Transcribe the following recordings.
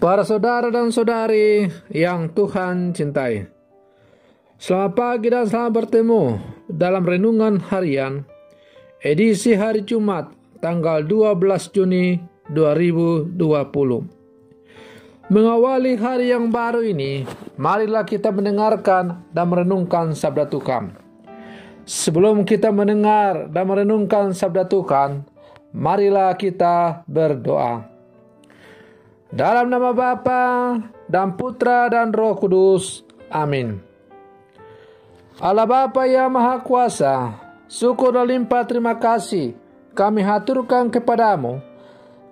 Para saudara dan saudari yang Tuhan cintai, selamat pagi dan selamat bertemu dalam renungan harian edisi hari Jumat tanggal 12 Juni 2020. Mengawali hari yang baru ini, marilah kita mendengarkan dan merenungkan sabda Tuhan. Sebelum kita mendengar dan merenungkan sabda Tuhan, marilah kita berdoa. Dalam nama Bapa dan Putra dan Roh Kudus. Amin. Allah Bapa yang Maha Kuasa, syukur dan limpah terima kasih kami haturkan kepadamu,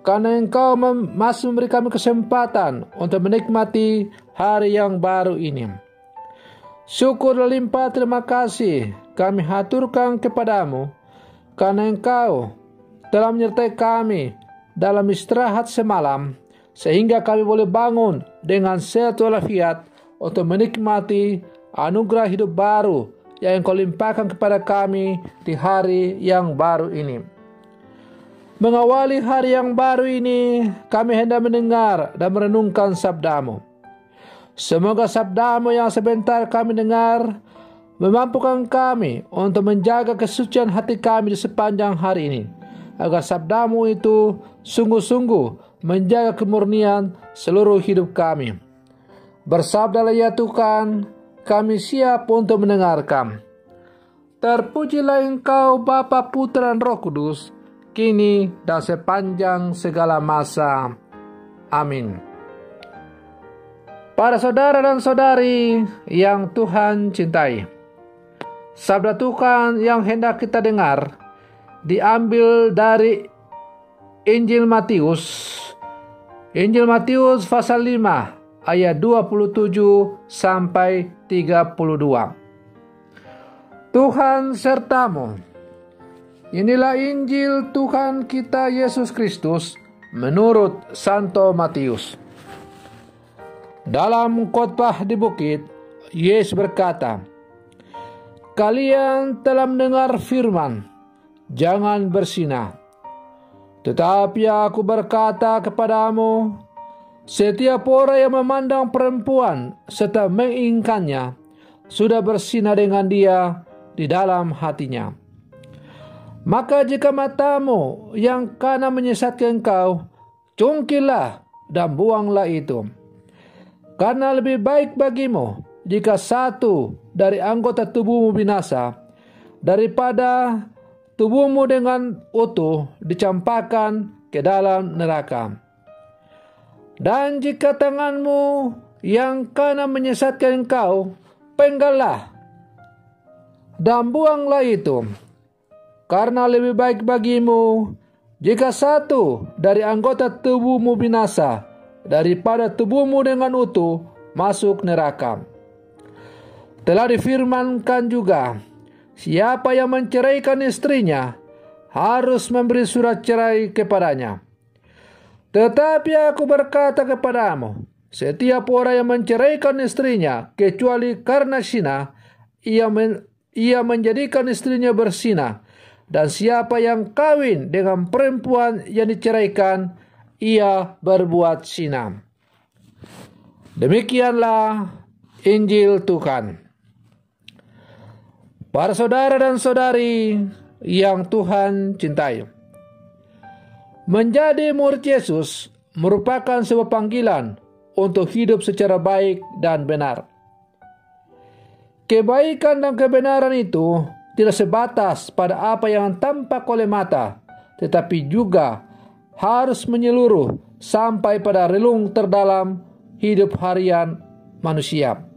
karena Engkau masih memberi kami kesempatan untuk menikmati hari yang baru ini. Syukur dan limpah terima kasih kami haturkan kepadamu, karena Engkau telah menyertai kami dalam istirahat semalam, sehingga kami boleh bangun dengan sehat walafiat untuk menikmati anugerah hidup baru yang Engkau limpahkan kepada kami di hari yang baru ini. Mengawali hari yang baru ini, kami hendak mendengar dan merenungkan sabda-Mu. Semoga sabda-Mu yang sebentar kami dengar memampukan kami untuk menjaga kesucian hati kami di sepanjang hari ini, agar sabda-Mu itu sungguh-sungguh menjaga kemurnian seluruh hidup kami. Bersabdalah ya Tuhan, kami siap untuk mendengarkan. Terpujilah Engkau Bapa, Putra dan Roh Kudus, kini dan sepanjang segala masa. Amin. Para saudara dan saudari yang Tuhan cintai, sabda Tuhan yang hendak kita dengar diambil dari Injil Matius pasal 5 ayat 27 sampai 32. Tuhan sertamu. Inilah Injil Tuhan kita Yesus Kristus menurut Santo Matius. Dalam khotbah di bukit, Yesus berkata, "Kalian telah mendengar firman, jangan berzinah. Tetapi aku berkata kepadamu, setiap orang yang memandang perempuan serta menginginkannya sudah berzinah dengan dia di dalam hatinya. Maka jika matamu yang kanan menyesatkan engkau, cungkilah dan buanglah itu. Karena lebih baik bagimu jika satu dari anggota tubuhmu binasa, daripada tubuhmu dengan utuh dicampakkan ke dalam neraka. Dan jika tanganmu yang kanan menyesatkan engkau, penggallah dan buanglah itu. Karena lebih baik bagimu jika satu dari anggota tubuhmu binasa, daripada tubuhmu dengan utuh masuk neraka. Telah difirmankan juga, siapa yang menceraikan istrinya harus memberi surat cerai kepadanya. Tetapi aku berkata kepadamu, setiap orang yang menceraikan istrinya kecuali karena zina, ia menjadikan istrinya berzina. Dan siapa yang kawin dengan perempuan yang diceraikan, ia berbuat zina." Demikianlah Injil Tuhan. Para saudara dan saudari yang Tuhan cintai, menjadi murid Yesus merupakan sebuah panggilan untuk hidup secara baik dan benar. Kebaikan dan kebenaran itu tidak sebatas pada apa yang tampak oleh mata, tetapi juga harus menyeluruh sampai pada relung terdalam hidup harian manusia.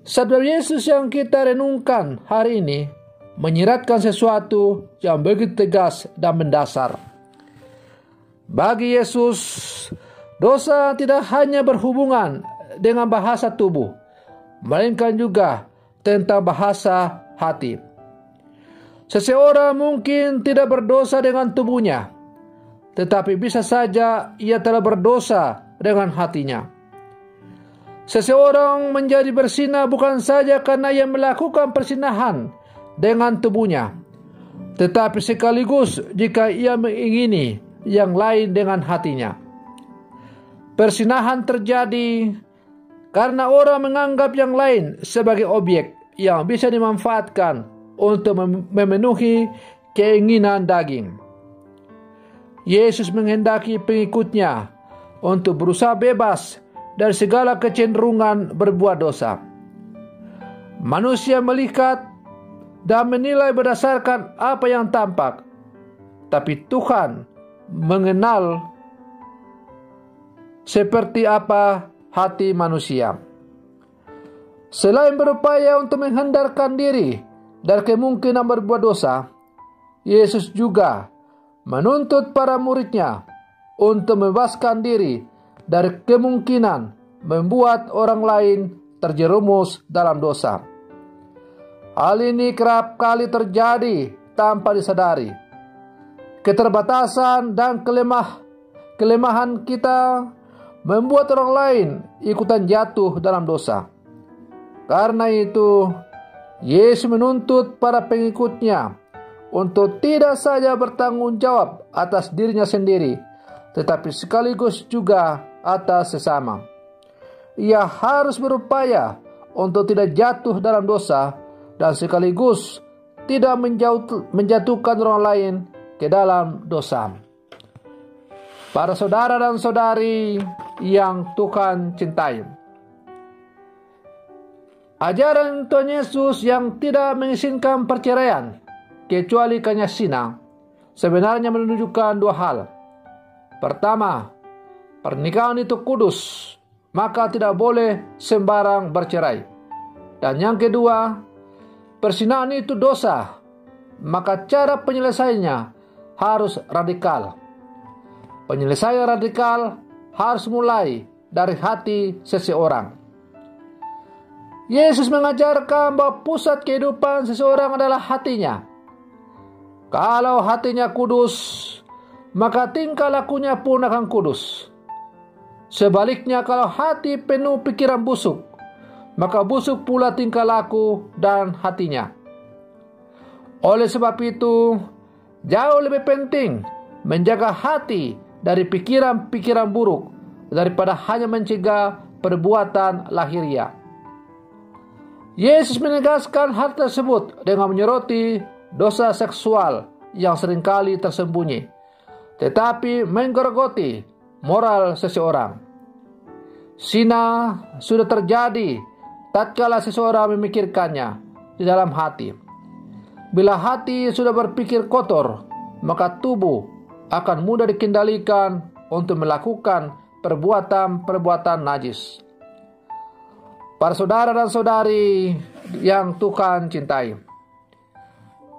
Sabda Yesus yang kita renungkan hari ini menyiratkan sesuatu yang begitu tegas dan mendasar. Bagi Yesus, dosa tidak hanya berhubungan dengan bahasa tubuh, melainkan juga tentang bahasa hati. Seseorang mungkin tidak berdosa dengan tubuhnya, tetapi bisa saja ia telah berdosa dengan hatinya. Seseorang menjadi berzina bukan saja karena ia melakukan perzinahan dengan tubuhnya, tetapi sekaligus jika ia mengingini yang lain dengan hatinya. Persinahan terjadi karena orang menganggap yang lain sebagai objek yang bisa dimanfaatkan untuk memenuhi keinginan daging. Yesus menghendaki pengikutnya untuk berusaha bebas dari segala kecenderungan berbuat dosa. Manusia melihat dan menilai berdasarkan apa yang tampak, tapi Tuhan mengenal seperti apa hati manusia. Selain berupaya untuk menghindarkan diri dari kemungkinan berbuat dosa, Yesus juga menuntut para muridnya untuk membebaskan diri dari kemungkinan membuat orang lain terjerumus dalam dosa. Hal ini kerap kali terjadi tanpa disadari. Keterbatasan dan kelemahan kita membuat orang lain ikutan jatuh dalam dosa. Karena itu, Yesus menuntut para pengikutnya untuk tidak saja bertanggung jawab atas dirinya sendiri, tetapi sekaligus juga atas sesama. Ia harus berupaya untuk tidak jatuh dalam dosa dan sekaligus tidak menjatuhkan orang lain ke dalam dosa. Para saudara dan saudari yang Tuhan cintai, ajaran Tuhan Yesus yang tidak mengizinkan perceraian kecuali karena zina sebenarnya menunjukkan dua hal. Pertama, pernikahan itu kudus, maka tidak boleh sembarang bercerai. Dan yang kedua, perzinahan itu dosa, maka cara penyelesaiannya harus radikal. Penyelesaian radikal harus mulai dari hati seseorang. Yesus mengajarkan bahwa pusat kehidupan seseorang adalah hatinya. Kalau hatinya kudus, maka tingkah lakunya pun akan kudus. Sebaliknya, kalau hati penuh pikiran busuk, maka busuk pula tingkah laku dan hatinya. Oleh sebab itu, jauh lebih penting menjaga hati dari pikiran-pikiran buruk daripada hanya mencegah perbuatan lahiriah. Yesus menegaskan hal tersebut dengan menyoroti dosa seksual yang seringkali tersembunyi, tetapi menggerogoti moral seseorang. Zina sudah terjadi tatkala seseorang memikirkannya di dalam hati. Bila hati sudah berpikir kotor, maka tubuh akan mudah dikendalikan untuk melakukan perbuatan-perbuatan najis. Para saudara dan saudari yang Tuhan cintai,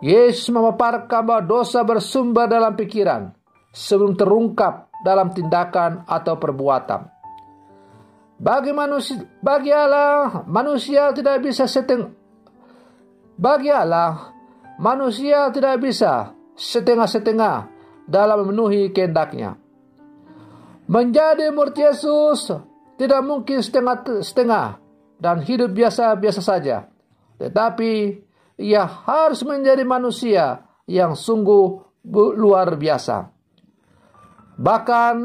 Yesus memaparkan bahwa dosa bersumber dalam pikiran sebelum terungkap dalam tindakan atau perbuatan. Bagi Allah, manusia tidak bisa setengah-setengah dalam memenuhi kehendaknya. Menjadi murid Yesus tidak mungkin setengah-setengah dan hidup biasa-biasa saja, tetapi ia harus menjadi manusia yang sungguh luar biasa. Bahkan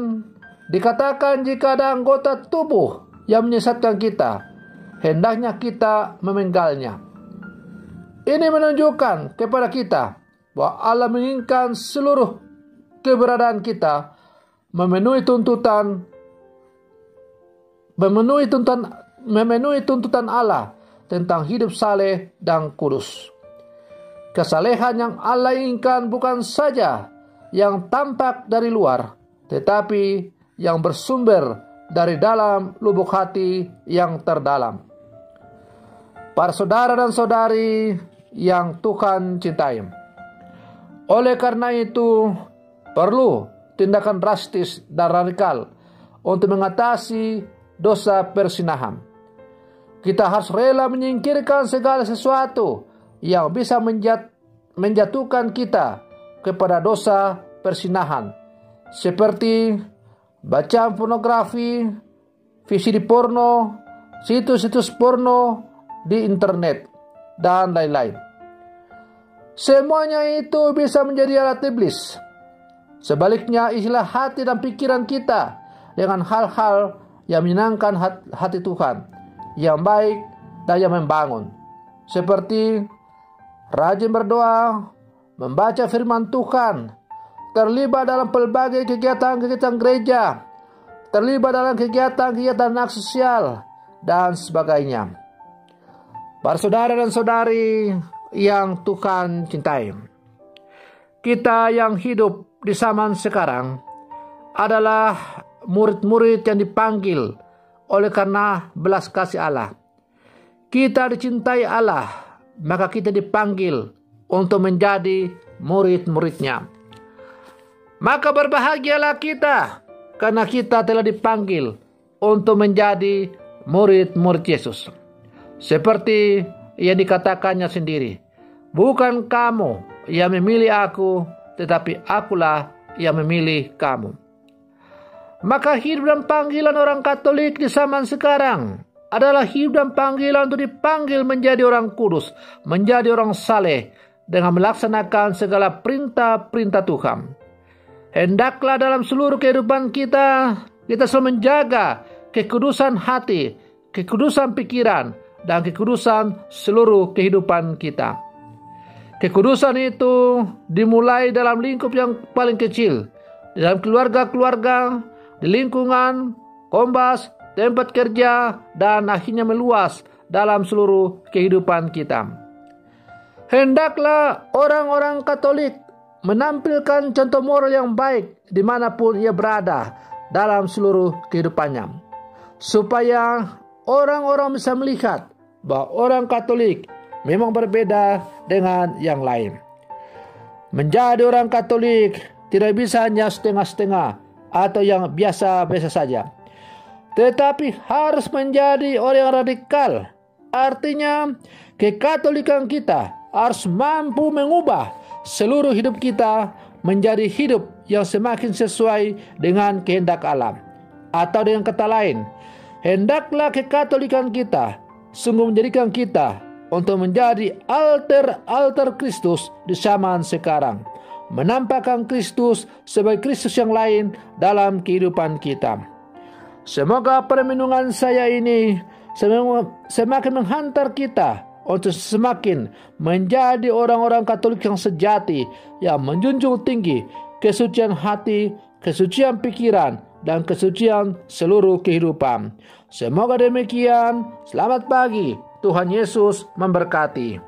dikatakan jika ada anggota tubuh yang menyesatkan kita, hendaknya kita memenggalnya. Ini menunjukkan kepada kita bahwa Allah menginginkan seluruh keberadaan kita memenuhi tuntutan Allah tentang hidup saleh dan kudus. Kesalehan yang Allah inginkan bukan saja yang tampak dari luar, tetapi yang bersumber dari dalam lubuk hati yang terdalam. Para saudara dan saudari yang Tuhan cintai, oleh karena itu perlu tindakan drastis dan radikal untuk mengatasi dosa perzinahan. Kita harus rela menyingkirkan segala sesuatu yang bisa menjatuhkan kita kepada dosa perzinahan, seperti bacaan pornografi, VCD porno, situs-situs porno di internet, dan lain-lain. Semuanya itu bisa menjadi alat iblis. Sebaliknya, isilah hati dan pikiran kita dengan hal-hal yang menyenangkan hati Tuhan, yang baik dan yang membangun. Seperti rajin berdoa, membaca firman Tuhan, terlibat dalam pelbagai kegiatan-kegiatan gereja, terlibat dalam kegiatan-kegiatan aksi sosial, dan sebagainya. Para saudara dan saudari yang Tuhan cintai, kita yang hidup di zaman sekarang adalah murid-murid yang dipanggil oleh karena belas kasih Allah. Kita dicintai Allah, maka kita dipanggil untuk menjadi murid-muridnya. Maka berbahagialah kita, karena kita telah dipanggil untuk menjadi murid-murid Yesus. Seperti yang dikatakannya sendiri, bukan kamu yang memilih aku, tetapi akulah yang memilih kamu. Maka hidup dan panggilan orang Katolik di zaman sekarang adalah hidup dan panggilan untuk dipanggil menjadi orang kudus, menjadi orang saleh, dengan melaksanakan segala perintah-perintah Tuhan. Hendaklah dalam seluruh kehidupan kita selalu menjaga kekudusan hati, kekudusan pikiran, dan kekudusan seluruh kehidupan kita. Kekudusan itu dimulai dalam lingkup yang paling kecil, dalam keluarga-keluarga, di lingkungan, kombas, tempat kerja, dan akhirnya meluas dalam seluruh kehidupan kita. Hendaklah orang-orang Katolik menampilkan contoh moral yang baik dimanapun ia berada dalam seluruh kehidupannya, supaya orang-orang bisa melihat bahwa orang Katolik memang berbeda dengan yang lain. Menjadi orang Katolik tidak bisa hanya setengah-setengah atau yang biasa-biasa saja, tetapi harus menjadi orang yang radikal. Artinya, kekatolikan kita harus mampu mengubah seluruh hidup kita menjadi hidup yang semakin sesuai dengan kehendak Allah. Atau dengan kata lain, hendaklah kekatolikan kita sungguh menjadikan kita untuk menjadi alter Kristus di zaman sekarang, menampakkan Kristus sebagai Kristus yang lain dalam kehidupan kita. Semoga permenungan saya ini semakin menghantar kita untuk semakin menjadi orang-orang Katolik yang sejati, yang menjunjung tinggi kesucian hati, kesucian pikiran, dan kesucian seluruh kehidupan. Semoga demikian. Selamat pagi. Tuhan Yesus memberkati.